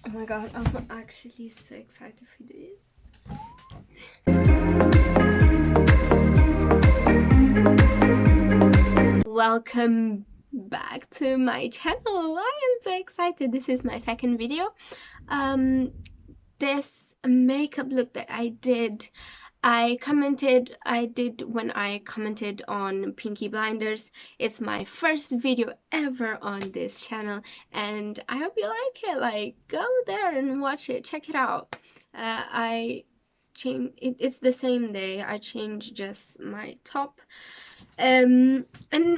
Oh my god, I'm actually so excited for this. Welcome back to my channel. I am so excited. This is my second video. This makeup look that I did when I commented on Pinky Blinders. It's my first video ever on this channel and I hope you like it. Like, go there and watch it, check it out. It's the same day. I changed just my top, and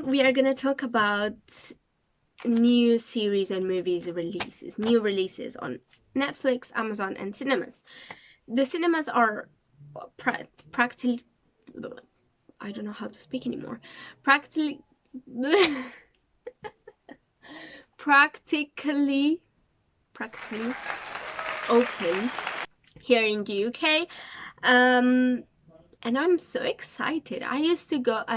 we are gonna talk about new series and movies releases, new releases on Netflix, Amazon and cinemas. The cinemas are practically, I don't know how to speak anymore, practically open here in the UK, and I'm so excited. I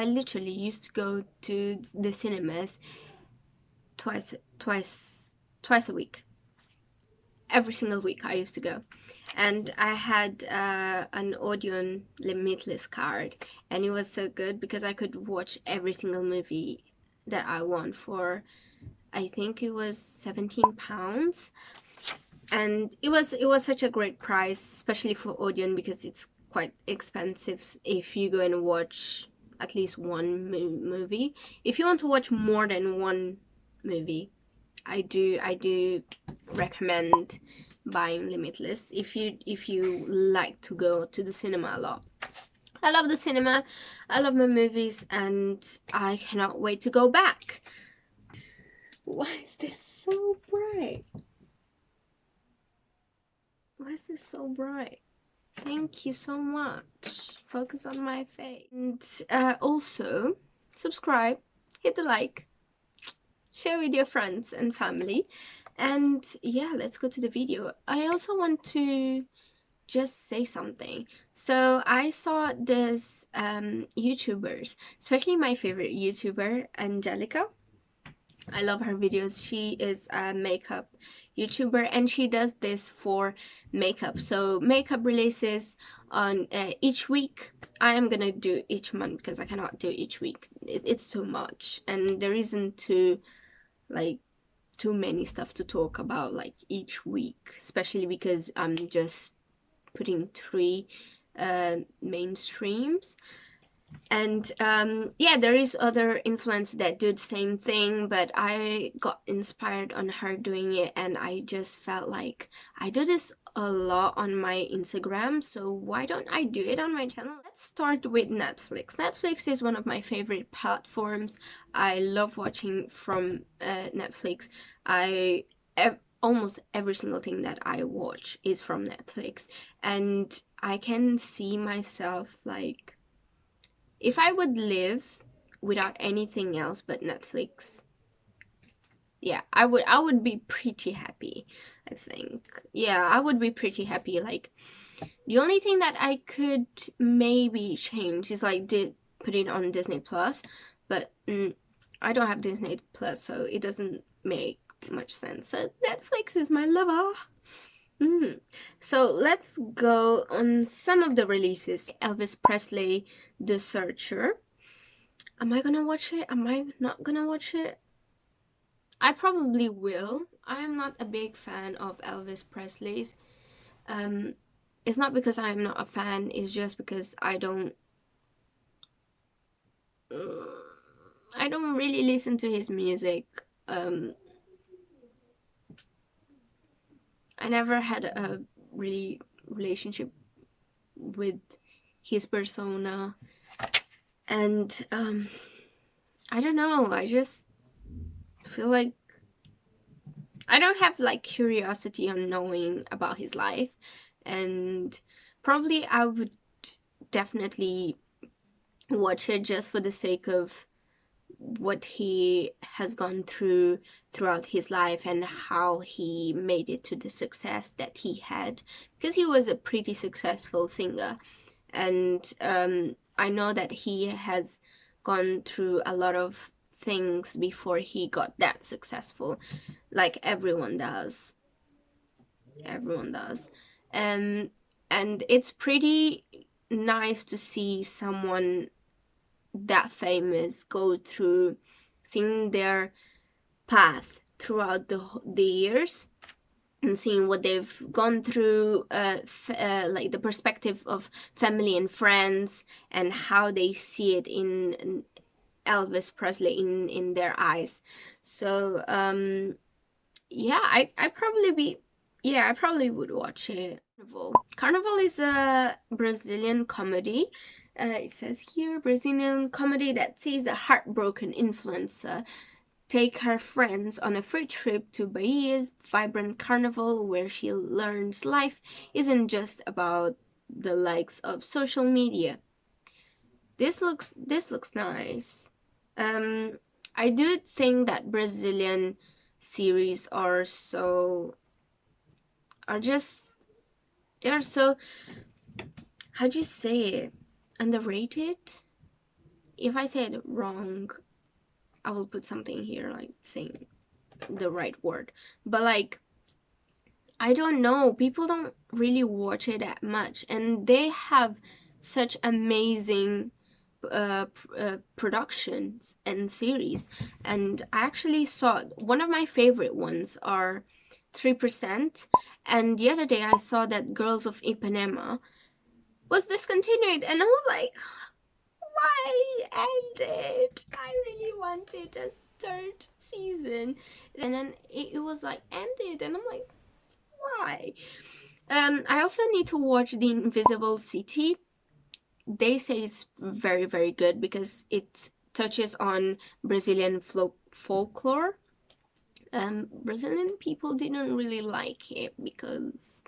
literally used to go to the cinemas twice a week. Every single week I used to go, and I had an Odeon limitless card, and it was so good because I could watch every single movie that I want for, I think it was £17, and it was such a great price, especially for Odeon, because it's quite expensive if you go and watch at least one movie. If you want to watch more than one movie, I do recommend buying limitless if you like to go to the cinema a lot. I love the cinema, I love my movies, and I cannot wait to go back. Why is this so bright? Why is this so bright? Thank you so much. Focus on my face. And also subscribe, hit the like, share with your friends and family, and yeah, let's go to the video. I also want to just say something. So I saw this YouTubers, especially my favorite YouTuber, Angelica. I love her videos. She is a makeup YouTuber and she does this for makeup. So makeup releases on each week. I am gonna do each month because I cannot do each week. It's too much, and there isn't too many stuff to talk about like each week, especially because I'm just putting 3 mainstreams. And yeah, there is other influencers that do the same thing, but I got inspired on her doing it, and I just felt like I do this a lot on my Instagram, so why don't I do it on my channel? Let's start with Netflix. Netflix is one of my favorite platforms. I love watching from Netflix. Almost every single thing that I watch is from Netflix, and I can see myself, like, if I would live without anything else but Netflix, yeah, I would be pretty happy, I think. Yeah, I would be pretty happy. Like, the only thing that I could maybe change is like put it on Disney Plus, but I don't have Disney Plus, so it doesn't make much sense. So Netflix is my lover. So let's go on some of the releases. Elvis Presley, The Searcher. Am I gonna watch it? Am I not gonna watch it? I probably will. I am not a big fan of Elvis Presley's. It's not because I am not a fan, it's just because I don't really listen to his music. I never had a really relationship with his persona, and I don't know, I just feel like I don't have like curiosity on knowing about his life, and probably I would definitely watch it just for the sake of what he has gone through throughout his life and how he made it to the success that he had, because he was a pretty successful singer, and I know that he has gone through a lot of things before he got that successful, like everyone does. Everyone does. And it's pretty nice to see someone that famous go through, seeing their path throughout the years, and seeing what they've gone through, like the perspective of family and friends, and how they see it in Elvis Presley in their eyes. So yeah, I probably would watch it. Carnival is a Brazilian comedy. It says here, Brazilian comedy that sees a heartbroken influencer take her friends on a free trip to Bahia's vibrant carnival, where she learns life isn't just about the likes of social media. This looks nice. I do think that Brazilian series are just, they're so, how do you say it, underrated? If I say it wrong, I will put something here like saying the right word, but like, I don't know, people don't really watch it that much, and they have such amazing productions and series. And I actually saw, one of my favorite ones are 3%, and the other day I saw that Girls of Ipanema was discontinued, and I was like, why end it? I really wanted a third season, and then it was like ended, and I'm like, why? I also need to watch The Invisible City. They say it's very, very good because it touches on Brazilian folklore. Brazilian people didn't really like it because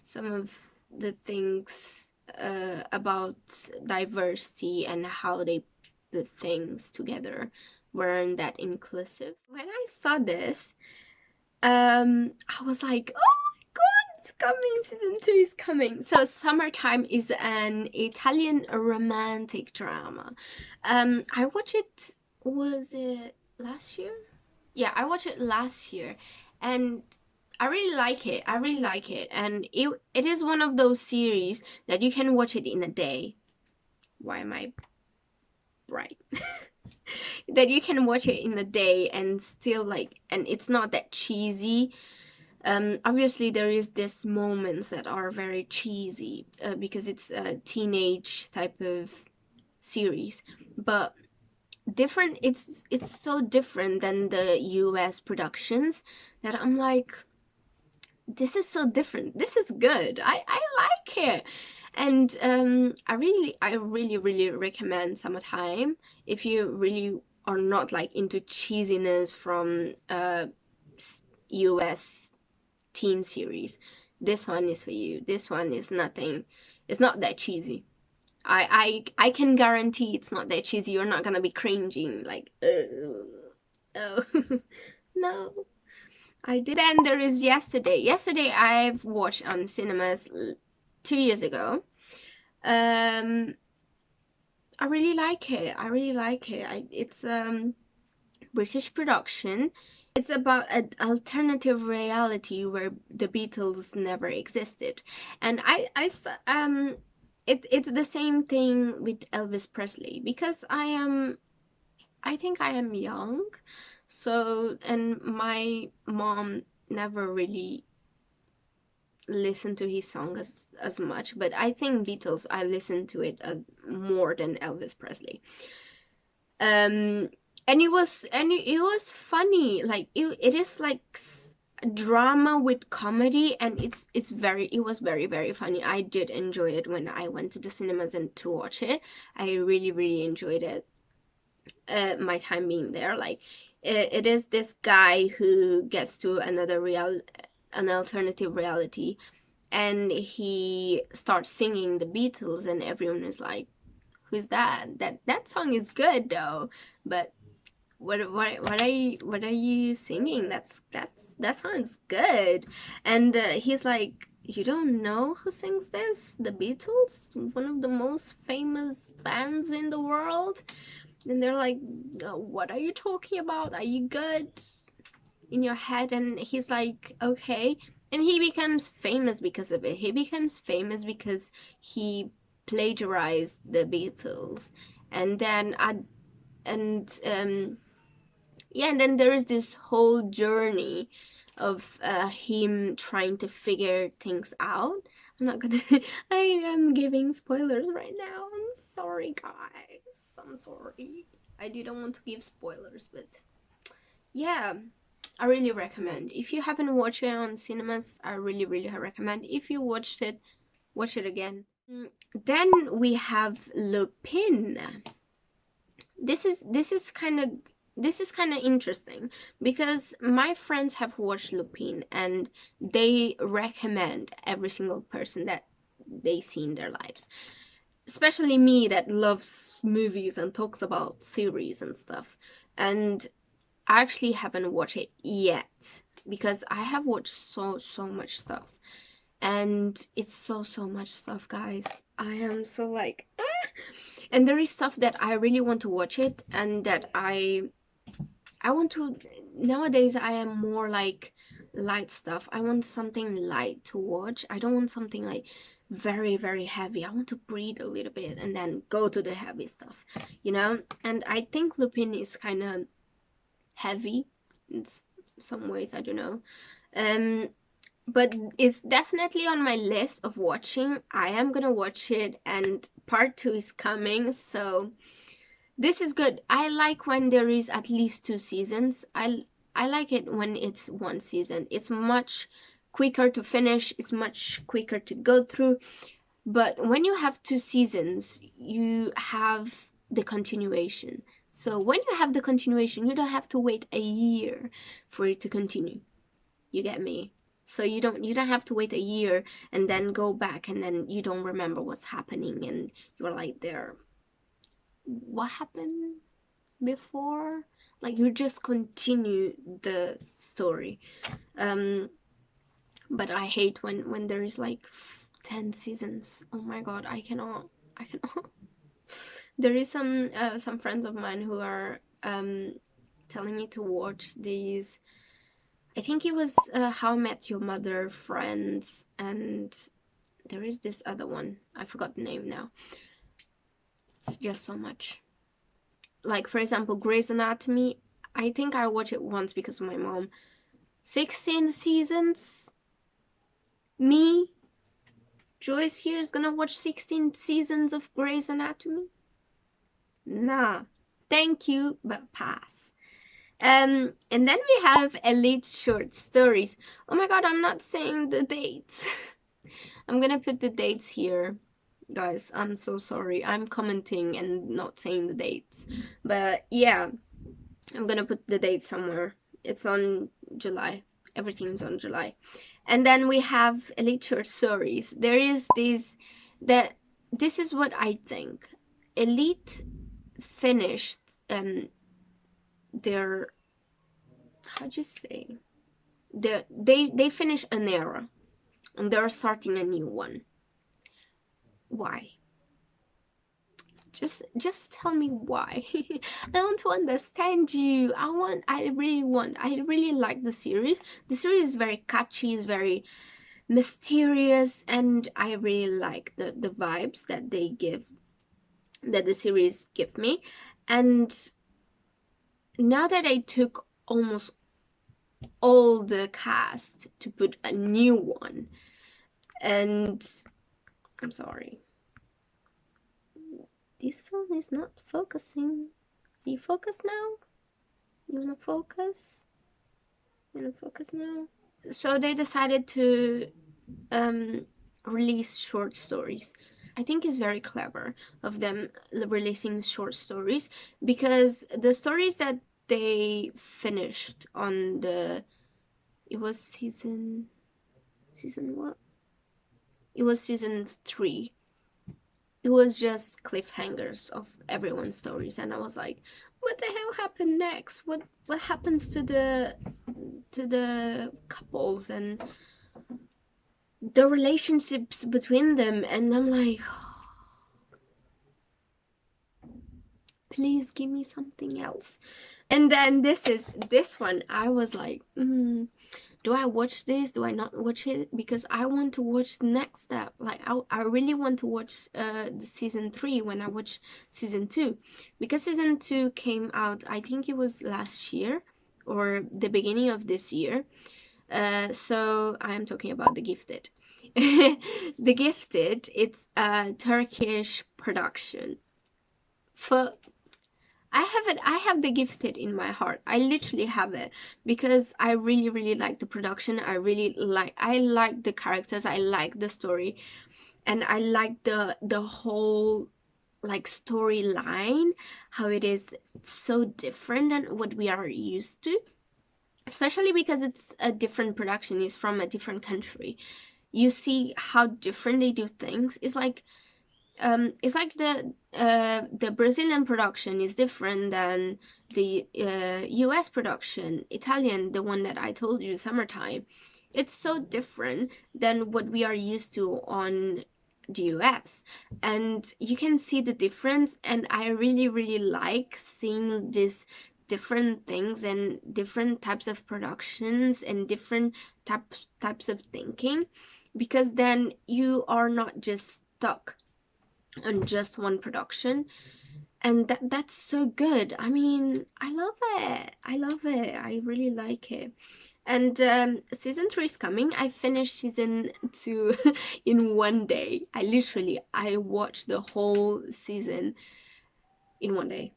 some of the things about diversity and how they put things together weren't that inclusive. When I saw this, I was like, oh my god, it's coming, season 2 is coming. So Summertime is an Italian romantic drama. I watched it, was it last year? Yeah, I watched it last year, and I really like it. I really like it, and it is one of those series that you can watch it in a day. Why am I bright? That you can watch it in a day and still like, and it's not that cheesy. Obviously there is this moments that are very cheesy because it's a teenage type of series, but different, it's so different than the US productions that I'm like, this is so different, this is good, I like it. And I really recommend Summertime if you really are not like into cheesiness from US teen series. This one is for you. This one is nothing, it's not that cheesy. I can guarantee it's not that cheesy. You're not gonna be cringing like, oh. No, I did. Then there is Yesterday. Yesterday I've watched on cinemas 2 years ago. I really like it. I really like it. It's British production. It's about an alternative reality where the Beatles never existed, and it's the same thing with Elvis Presley, because I think I am young, so, and my mom never really listened to his song as much, but I think Beatles, I listened to it as more than Elvis Presley. And it was funny, like it is like drama with comedy, and it was very, very funny. I did enjoy it when I went to the cinemas and to watch it. I really enjoyed it, my time being there. Like it is this guy who gets to an alternative reality, and he starts singing the Beatles, and everyone is like, who's that? That song is good though, but what are you singing? That sounds good. And he's like, you don't know who sings this? The Beatles, one of the most famous bands in the world. And they're like, what are you talking about? Are you good? in your head, and he's like, okay. And he becomes famous because of it. He becomes famous because he plagiarized the Beatles. And then yeah, and then there is this whole journey of him trying to figure things out. I'm not gonna I am giving spoilers right now. I'm sorry, guys. I'm sorry. I didn't want to give spoilers, but yeah, I really recommend. If you haven't watched it on cinemas, I really, really recommend. If you watched it, watch it again. Then we have Lupin. This is kind of interesting because my friends have watched Lupin and they recommend every single person that they see in their lives, especially me that loves movies and talks about series and stuff. And I actually haven't watched it yet because I have watched so much stuff, and it's so much stuff, guys. I am so like and there is stuff that I really want to watch it, and that I want to. Nowadays I am more like light stuff. I want something light to watch. I don't want something like very heavy. I want to breathe a little bit and then go to the heavy stuff, you know. And I think Lupin is kind of heavy in some ways, I don't know, but it's definitely on my list of watching. I am gonna watch it, and part 2 is coming, so this is good. I like when there is at least 2 seasons. I like it when it's 1 season. It's much quicker to finish, it's much quicker to go through. But when you have 2 seasons, you have the continuation. So when you have the continuation, you don't have to wait a year for it to continue. You get me? So you don't have to wait a year and then go back and then you don't remember what's happening and you're like, there, what happened before? Like, you just continue the story. But I hate when there is like 10 seasons. Oh my god, I cannot. There is some friends of mine who are telling me to watch these. I think it was How I Met Your Mother, Friends, and there is this other one. I forgot the name now. It's just so much. Like, for example, Grey's Anatomy. I think I watched it once because of my mom. 16 seasons? Me, Joyce here, is gonna watch 16 seasons of Grey's Anatomy? Nah. Thank you, but pass. And then we have Elite Short Stories. Oh my god, I'm not saying the dates. I'm gonna put the dates here. Guys, I'm so sorry. I'm commenting and not saying the dates. But yeah, I'm gonna put the date somewhere. It's on July. Everything's on July. And then we have Elite Short Stories. There is this is what I think. Elite finished their, how'd you say, they finished an era and they're starting a new one. Why? Just tell me why. I want to understand you. I really like the series. The series is very catchy, it's very mysterious, and I really like the vibes that they give, that the series give me. And now that I took almost all the cast to put a new one, and I'm sorry, this phone is not focusing. Are you focused now? You wanna focus? You wanna focus now? So they decided to release short stories. I think it's very clever of them releasing short stories, because the stories that they finished on it was season what? It was season 3. It was just cliffhangers of everyone's stories, and I was like, what the hell happened next? What happens to the couples and the relationships between them? And I'm like, oh, please give me something else. And then this one, I was like, do I watch this? Do I not watch it? Because I want to watch the next step. Like I really want to watch the season 3 when I watch season 2, because season 2 came out, I think it was last year or the beginning of this year. So I'm talking about The Gifted. The Gifted, it's a Turkish production. For I have The Gifted in my heart. I literally have it because I really, really like the production. I like the characters. I like the story, and I like the whole like storyline, how it is so different than what we are used to, especially because it's a different production. It's from a different country. You see how different they do things. It's like the Brazilian production is different than the US production, Italian, the one that I told you, Summertime. It's so different than what we are used to on the US, and you can see the difference, and I really, really like seeing these different things and different types of productions and different types of thinking, because then you are not just stuck on just one production, and that's so good. I mean, I love it. I love it. I really like it. And season 3 is coming. I finished season 2 in one day. I watched the whole season in one day.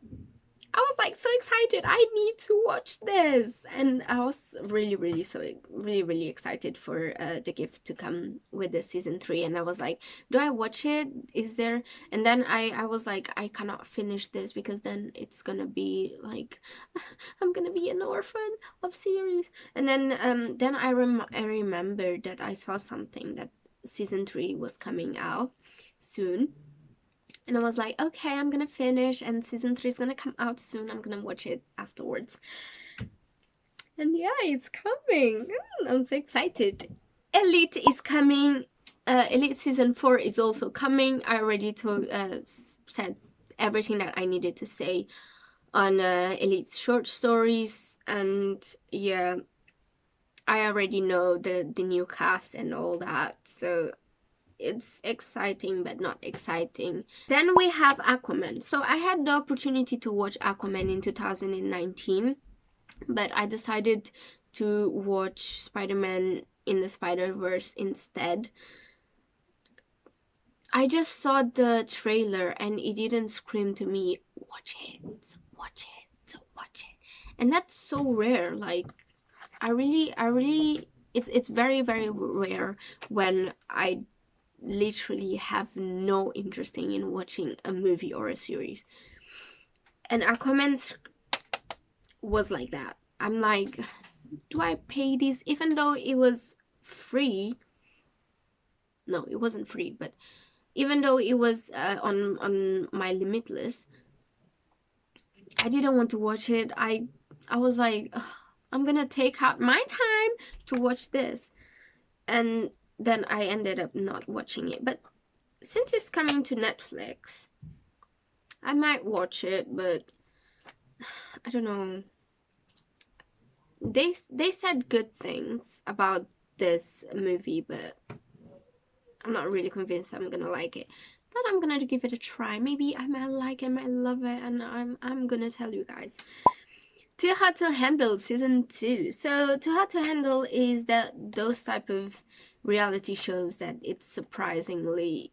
I was like so excited. I need to watch this, and I was really, really really excited for The Gift to come with the season 3. And I was like, do I watch it? Is there? And then I was like, I cannot finish this because then it's gonna be like I'm gonna be an orphan of series. And then I remembered that I saw something that season 3 was coming out soon. And I was like, okay, I'm gonna finish, and season 3 is gonna come out soon. I'm gonna watch it afterwards. And yeah, it's coming. I'm so excited. Elite is coming. Elite season 4 is also coming. I already said everything that I needed to say on Elite's short stories, and yeah, I already know the new cast and all that, so it's exciting but not exciting. Then we have Aquaman. So I had the opportunity to watch Aquaman in 2019, but I decided to watch Spider-Man in the Spider-Verse instead. I just saw the trailer and it didn't scream to me, watch it, watch it, watch it. And that's so rare. Like I really it's very, very rare when I literally have no interest in watching a movie or a series. And Aquaman was like that. I'm like, do I pay this? Even though it was free. No, it wasn't free, but even though it was on my Limitless, I didn't want to watch it. I was like, I'm gonna take out my time to watch this. And then I ended up not watching it. But since it's coming to Netflix, I might watch it, but I don't know. They said good things about this movie, but I'm not really convinced I'm gonna like it. But I'm gonna give it a try. Maybe I might like it, I might love it, and I'm gonna tell you guys. Too Hot to Handle season 2. So Too Hot to Handle is those type of reality shows that it's surprisingly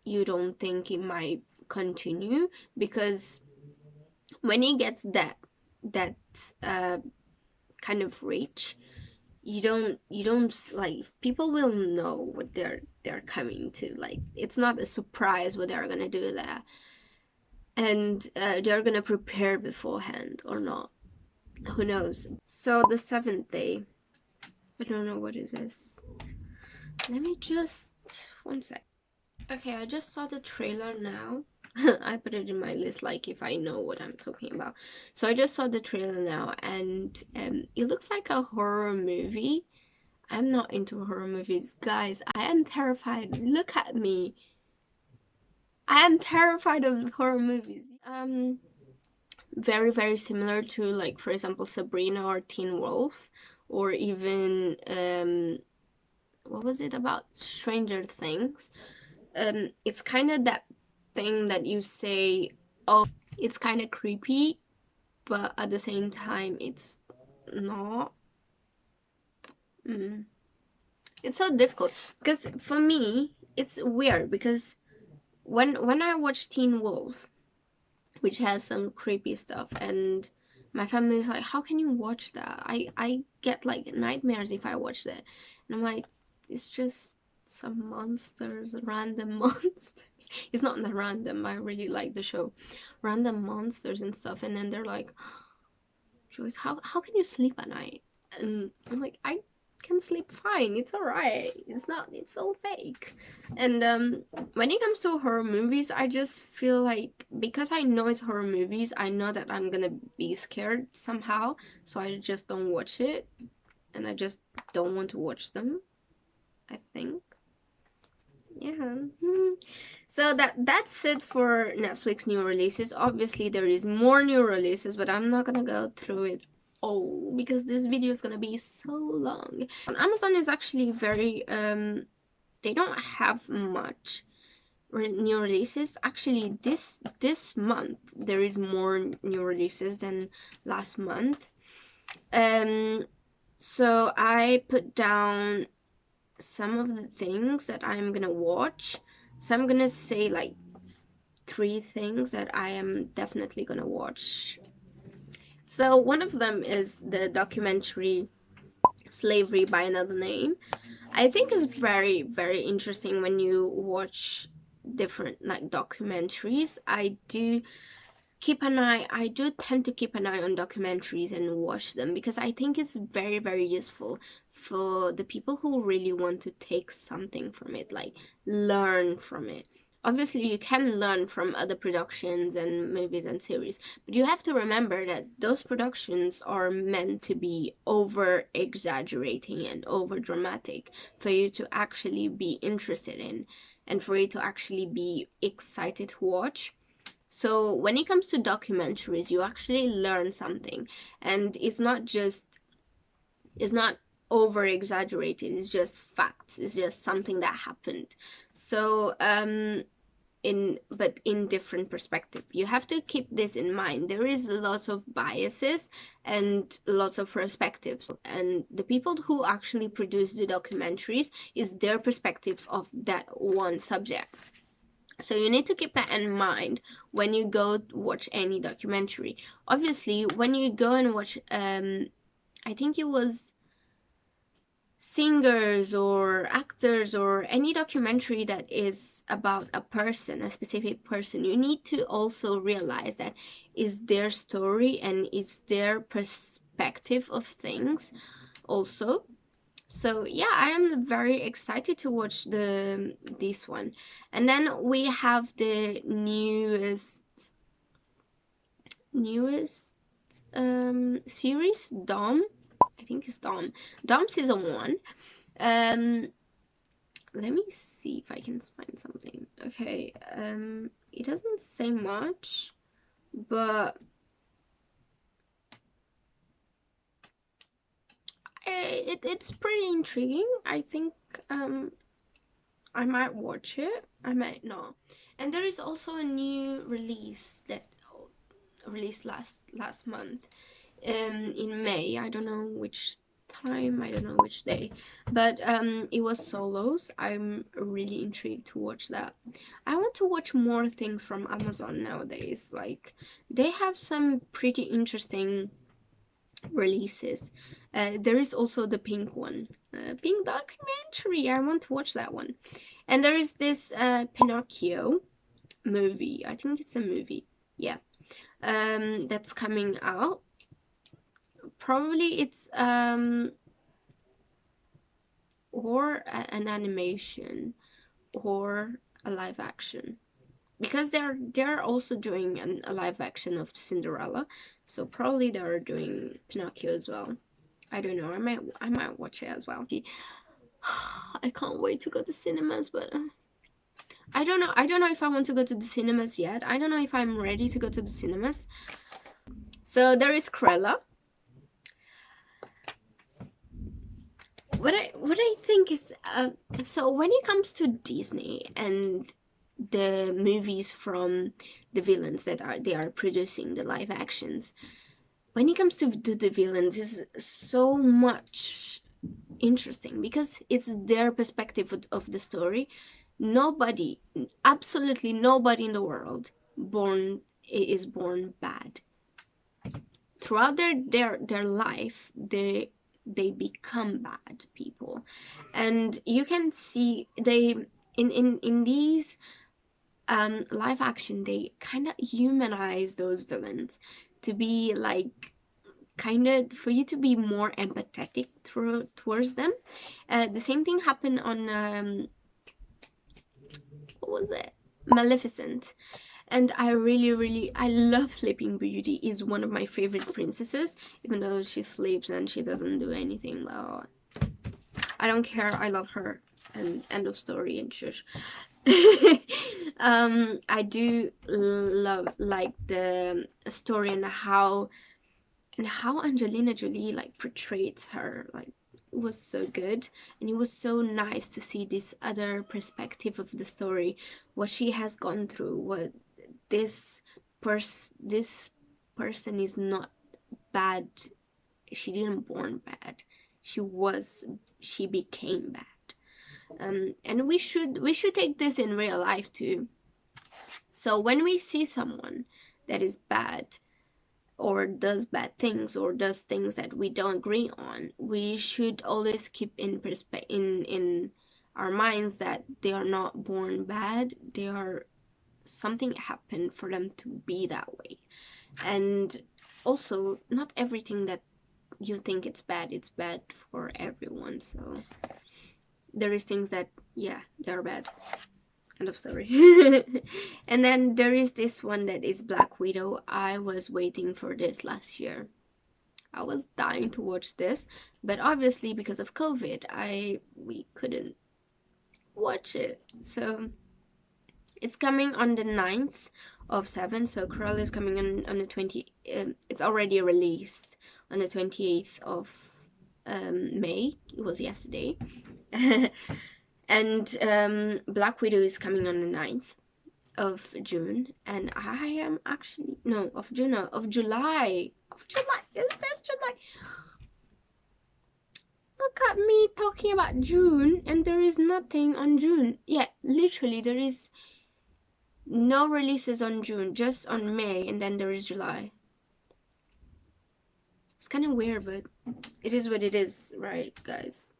you don't think it might continue, because when it gets that kind of reach, you don't like, people will know what they're coming to. Like, it's not a surprise what they're gonna do there, and they're gonna prepare beforehand or not, who knows. So the 7th day, I don't know what it is. Let me just one sec. Okay, I just saw the trailer now. I put it in my list, like, if I know what I'm talking about. So I just saw the trailer now, and it looks like a horror movie. I'm not into horror movies, guys. I am terrified. Look at me. I am terrified of horror movies. very, very similar to, like, for example, Sabrina or Teen Wolf, or even what was it about Stranger Things. It's kind of that thing that you say, oh, it's kind of creepy, but at the same time it's not. It's so difficult, because for me it's weird, because when I watch Teen Wolf, which has some creepy stuff, and my family is like, how can you watch that? I get like nightmares if I watch that. And I'm like, it's just some monsters, random monsters. It's not that random, I really like the show. Random monsters and stuff. And then they're like, Joyce, how can you sleep at night? And I'm like, I can sleep fine, it's alright, it's all fake. And when it comes to horror movies, I just feel like, because I know it's horror movies, I know that I'm gonna be scared somehow, so I just don't watch it, and I just don't want to watch them, I think. Yeah. So that's it for Netflix new releases. Obviously there is more new releases, but I'm not gonna go through it all because this video is gonna be so long. On Amazon is actually very they don't have much new releases. Actually this month there is more new releases than last month. So I put down some of the things that I'm gonna watch. So I'm gonna say like 3 things that I am definitely gonna watch. So one of them is the documentary Slavery by Another Name. I think it's very, very interesting when you watch different like documentaries. I do tend to keep an eye on documentaries and watch them, because I think it's very, very useful for the people who really want to take something from it, like learn from it. Obviously you can learn from other productions and movies and series, but you have to remember that those productions are meant to be over exaggerating and over dramatic for you to actually be interested in, and for you to actually be excited to watch. So when it comes to documentaries, you actually learn something, and it's not over exaggerated, it's just facts, it's just something that happened. So in different perspective, you have to keep this in mind. There is lots of biases and lots of perspectives, and the people who actually produce the documentaries is their perspective of that one subject. So you need to keep that in mind when you go watch any documentary. Obviously, when you go and watch, I think it was singers or actors or any documentary that is about a person, a specific person, you need to also realize that is their story and it's their perspective of things also. So yeah, I am very excited to watch this one. And then we have the newest series, Dom. I think it's Dom season 1. Let me see if I can find something. Okay, it doesn't say much, but it's pretty intriguing. I think I might watch it, I might not. And there is also a new release that released last month in May. I don't know which time, I don't know which day, but it was Solos. I'm really intrigued to watch that. I want to watch more things from Amazon nowadays. Like, they have some pretty interesting releases. There is also the pink one, pink documentary. I want to watch that one. And there is this Pinocchio movie. I think it's a movie, yeah, that's coming out. Probably it's or an animation or a live action, because they're also doing a live action of Cinderella, so probably they're doing Pinocchio as well. I don't know, I might watch it as well. I can't wait to go to cinemas, but I don't know if I want to go to the cinemas yet. I don't know if I'm ready to go to the cinemas. So there is Cruella. What I think is so when it comes to Disney and the movies from the villains that they are producing, the live actions, when it comes to the villains, is so much interesting because it's their perspective of the story. Nobody, absolutely nobody in the world is born bad. Throughout their life, they become bad people, and you can see they in these live action, they kind of humanize those villains to be like, kind of for you to be more empathetic towards them. The same thing happened on what was it, Maleficent. And I love Sleeping Beauty. Is one of my favorite princesses, even though she sleeps and she doesn't do anything. Well, I don't care, I love her, and end of story, and shush. I do love like the story and how Angelina Jolie like portrays her. Like, it was so good, and it was so nice to see this other perspective of the story, what she has gone through, what this person is not bad. She didn't born bad. She became bad. And we should take this in real life too. So when we see someone that is bad, or does bad things, or does things that we don't agree on, we should always keep in our minds that they are not born bad. They are, something happened for them to be that way. And also, not everything that you think it's bad for everyone. So there is things that, yeah, they're bad. End of story. And then there is this one that is Black Widow. I was waiting for this last year. I was dying to watch this, but obviously because of COVID, we couldn't watch it. So it's coming on the 9th of 7. So Cruella is coming on the 20. It's already released on the 28th of May. It was yesterday. And Black Widow is coming on the 9th of June, and I am actually, no, of June, no, of July. Of July, is this July? Look at me talking about June, and there is nothing on June. Yeah, literally, there is no releases on June, just on May, and then there is July. It's kind of weird, but it is what it is, right, guys?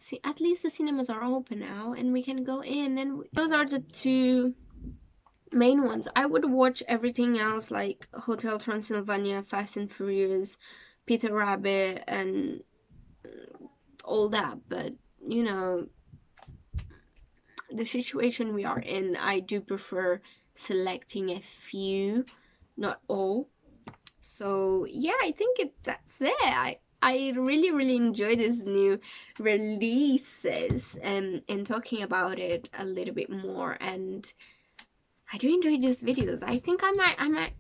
See, at least the cinemas are open now and we can go in, and those are the two main ones. I would watch everything else like Hotel Transylvania, Fast and Furious, Peter Rabbit, and all that, but you know, the situation we are in, I do prefer selecting a few, not all. So yeah, I think that's it. I really enjoy this new releases and talking about it a little bit more, and I do enjoy these videos. I think I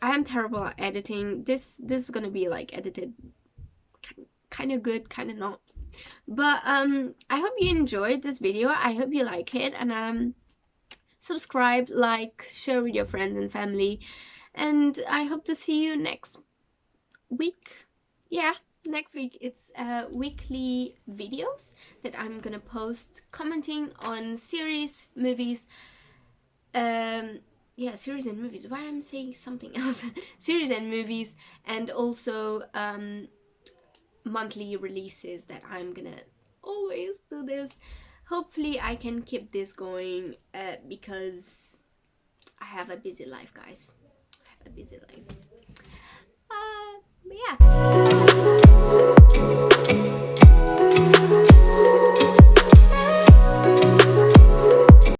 am terrible at editing. This is gonna be like edited kind of good, kind of not. But I hope you enjoyed this video. I hope you like it, and subscribe, like, share with your friends and family, and I hope to see you next week. Yeah, next week. It's weekly videos that I'm gonna post, commenting on series, movies, yeah, series and movies. Why am I saying something else? Series and movies, and also monthly releases that I'm gonna always do this. Hopefully I can keep this going because I have a busy life, guys. I have a busy life.